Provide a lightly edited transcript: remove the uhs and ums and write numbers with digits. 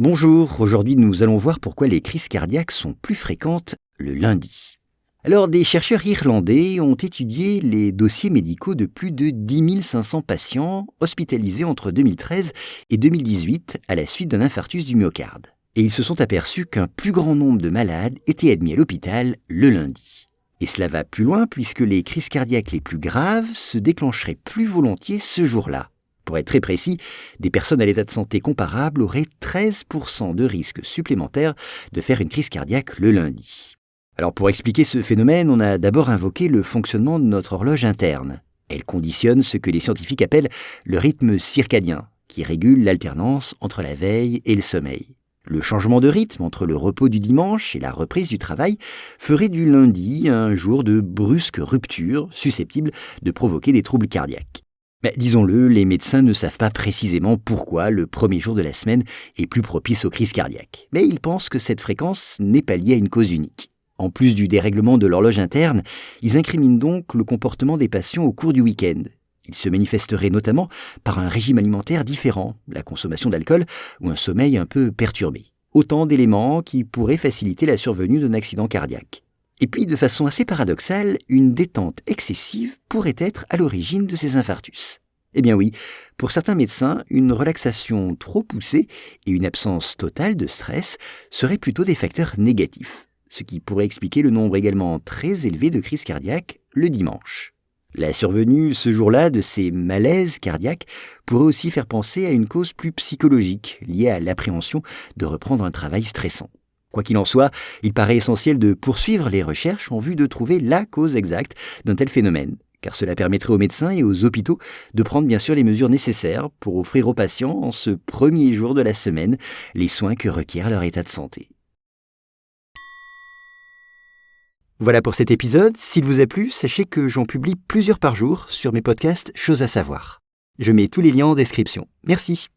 Bonjour, aujourd'hui nous allons voir pourquoi les crises cardiaques sont plus fréquentes le lundi. Alors, des chercheurs irlandais ont étudié les dossiers médicaux de plus de 10 500 patients hospitalisés entre 2013 et 2018 à la suite d'un infarctus du myocarde. Et ils se sont aperçus qu'un plus grand nombre de malades étaient admis à l'hôpital le lundi. Et cela va plus loin puisque les crises cardiaques les plus graves se déclencheraient plus volontiers ce jour-là. Pour être très précis, des personnes à l'état de santé comparable auraient 13% de risque supplémentaire de faire une crise cardiaque le lundi. Alors pour expliquer ce phénomène, on a d'abord invoqué le fonctionnement de notre horloge interne. Elle conditionne ce que les scientifiques appellent le rythme circadien, qui régule l'alternance entre la veille et le sommeil. Le changement de rythme entre le repos du dimanche et la reprise du travail ferait du lundi un jour de brusque rupture susceptible de provoquer des troubles cardiaques. Mais disons-le, les médecins ne savent pas précisément pourquoi le premier jour de la semaine est plus propice aux crises cardiaques. Mais ils pensent que cette fréquence n'est pas liée à une cause unique. En plus du dérèglement de l'horloge interne, ils incriminent donc le comportement des patients au cours du week-end. Il se manifesterait notamment par un régime alimentaire différent, la consommation d'alcool ou un sommeil un peu perturbé. Autant d'éléments qui pourraient faciliter la survenue d'un accident cardiaque. Et puis, de façon assez paradoxale, une détente excessive pourrait être à l'origine de ces infarctus. Eh bien oui, pour certains médecins, une relaxation trop poussée et une absence totale de stress seraient plutôt des facteurs négatifs, ce qui pourrait expliquer le nombre également très élevé de crises cardiaques le dimanche. La survenue ce jour-là de ces malaises cardiaques pourrait aussi faire penser à une cause plus psychologique, liée à l'appréhension de reprendre un travail stressant. Quoi qu'il en soit, il paraît essentiel de poursuivre les recherches en vue de trouver la cause exacte d'un tel phénomène, car cela permettrait aux médecins et aux hôpitaux de prendre bien sûr les mesures nécessaires pour offrir aux patients, en ce premier jour de la semaine, les soins que requiert leur état de santé. Voilà pour cet épisode. S'il vous a plu, sachez que j'en publie plusieurs par jour sur mes podcasts Choses à savoir. Je mets tous les liens en description. Merci.